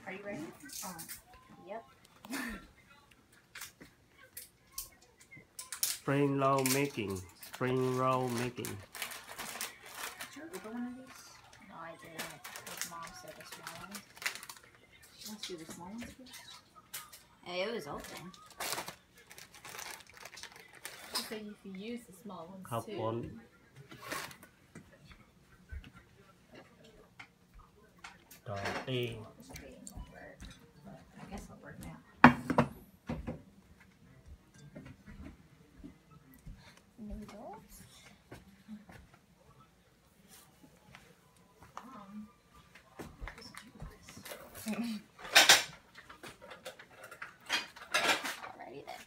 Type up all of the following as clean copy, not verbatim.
Are you ready? Yep. Spring roll making. Spring roll making. Did you open one of these? No, I didn't. Because Mom said the small ones. Let's do the small ones first. Hey, it was open. So you can use the small ones ข้าว too. ปุ้น ต่อตี This screen won't work. But I guess it'll work now. Noodles. Alrighty then.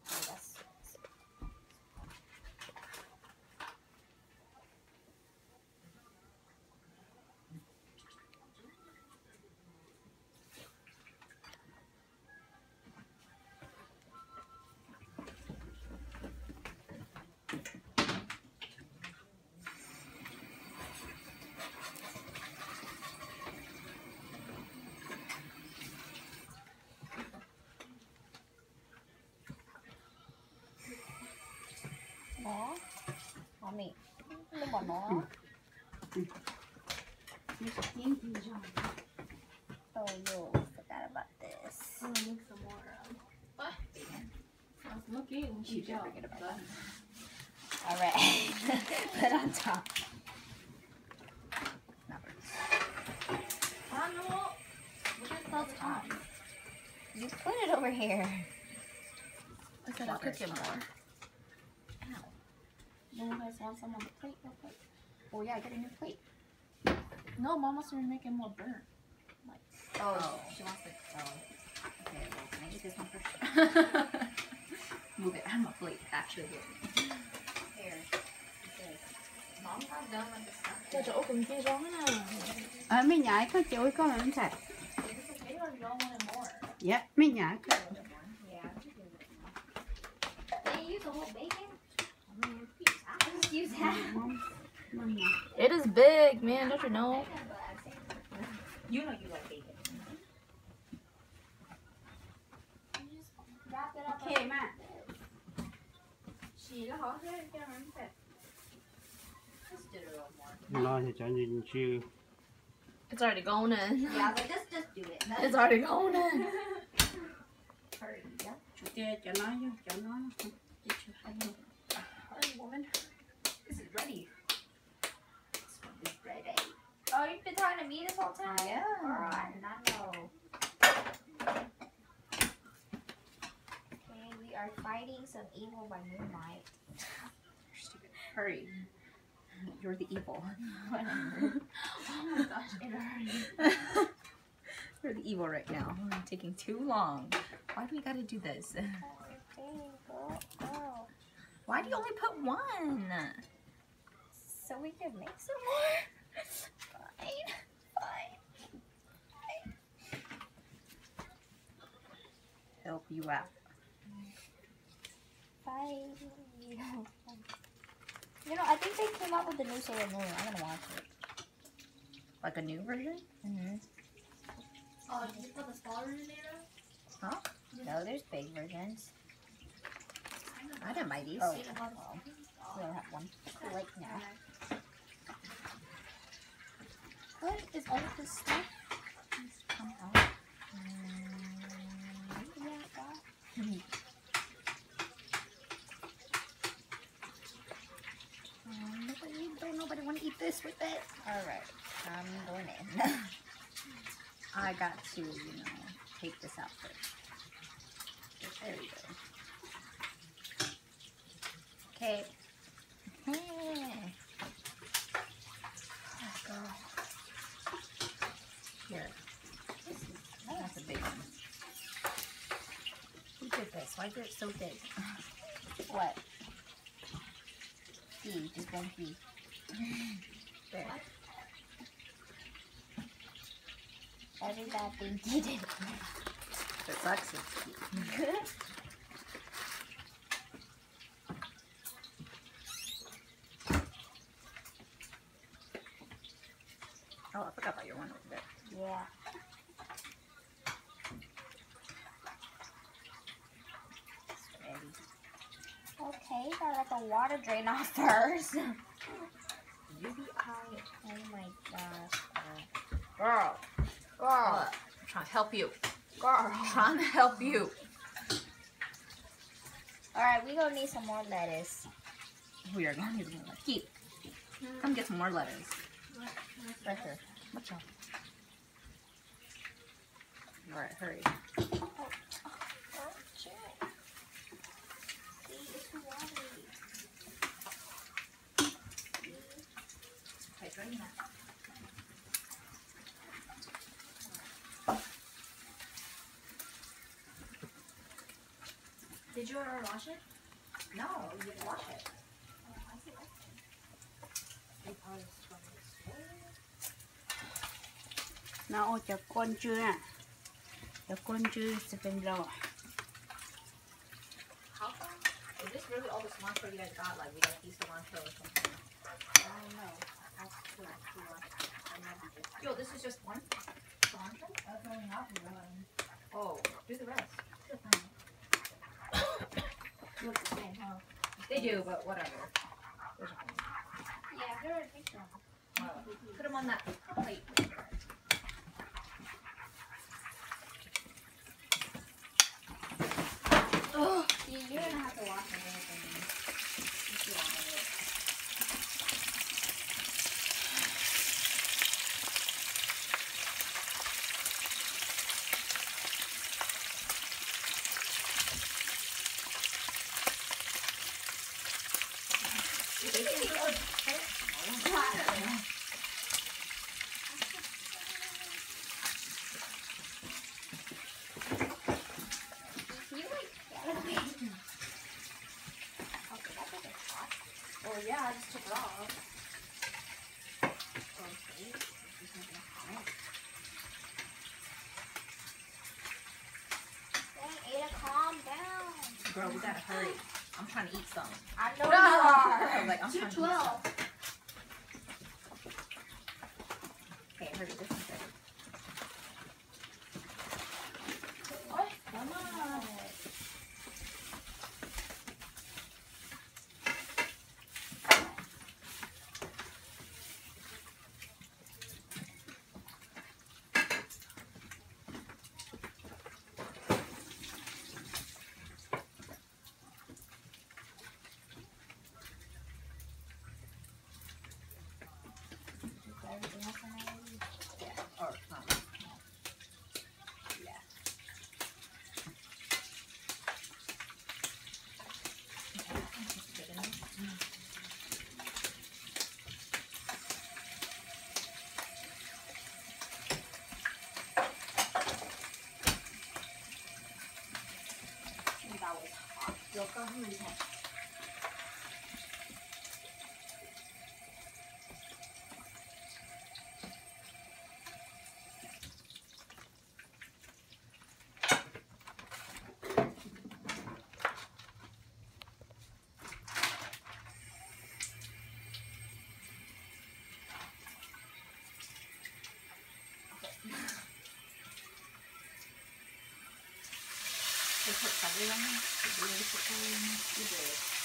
Oh, that's nó Mommy, không bỏ nó. Oh, you forgot about this. I'm gonna make some more. What? I was looking and You she did dropped forget about the- All right, put on top. Not really. I know. That's top. You put it over here. I said I'll cook it more. Ow. You guys want some on the plate real quick? Oh yeah, get a new plate. No, Mom wants to make it more burnt. Oh, she wants to. Oh. Okay, well, can I eat this one first? Move it. I'm a plate, actually. Here. Mom's not done with the stuff. Cho chỗ cùng kia rón nè. Mấy nhảy có chuối có làm sạch. It's okay or you all want it more? Dạ, mấy nhảy có. Yeah. They use the whole bacon? I mean, I just use half. It is big, man. Don't you know? You know you like bacon. You just wrap it up. Kệ mà. Chỉ là họ sẽ cho nó sạch. Just do it a little more. น้อยจะยินชื่อ It's already going in. Yeah, but just do it. It's already going in. Hurry, yeah. Chú kia cho nó vô, cho nó. Hurry, woman. This is ready. This one is ready. Oh, you've been talking to me this whole time? Yeah. Oh, I did not know. Okay, we are fighting some evil by moonlight. Hurry. You're the evil. Whatever. Oh my gosh, it hurts. You're the evil right now. I'm taking too long. Why do we gotta do this? Okay, go. Oh. Why do you only put one? So we can make some more? Fine. Fine. Help you out. Fine. You know, I think they came out with the new Sailor Moon. I'm gonna watch it. Like a new version? Mm-hmm. Oh, did you put the smaller version in? Huh? No, there's big versions. I didn't buy these. Oh, well, we don't have one. Too late now. What is all of this stuff? Just come out. Yeah, Nobody want to eat this with it. Alright, I'm going in. I got to, take this out first. There we go. Okay. Oh, God. Here. That's a big one. Who did this? Why is it so big? What? Pee, just one pee. There. Every bad thing he did. It sucks. It's cute. Okay, you gotta let the water drain off first. UBI. Oh my gosh. Girl. I'm trying to help you. Girl. Trying to help you. Alright, we gonna need some more lettuce. We are going to need more. Keep. Come get some more lettuce. Right here. Watch out. Alright, hurry. Oh, shit. See, it's too watery. Okay, drain that. Did you already wash it? No, you didn't wash it. Nó ô cho con chưa nè. Cho con chưa sẽเป็นรอ How come? Is this really all the cilantro you guys got? Like, we got these cilantro or something? I don't know. Yo, this is just one cilantro? That's only half of one. Oh, do the rest. Look the same, huh? They do, but whatever. Yeah, here are picture. Put them on that plate. Oh, you're gonna have to wash the whole thing. It's too long of it. Oh yeah, I just took it off. Dang, Ada, calm down. Girl, we gotta hurry. I'm trying to eat some. I know you are. Like, I'm trying to eat some. 2:12. Okay, hurry, this is ready. What? Come on. Everything else in there? Yeah, or not. Yeah. That was hot. Yo, come here. They put celery on there? Did you really put celery on there? You did.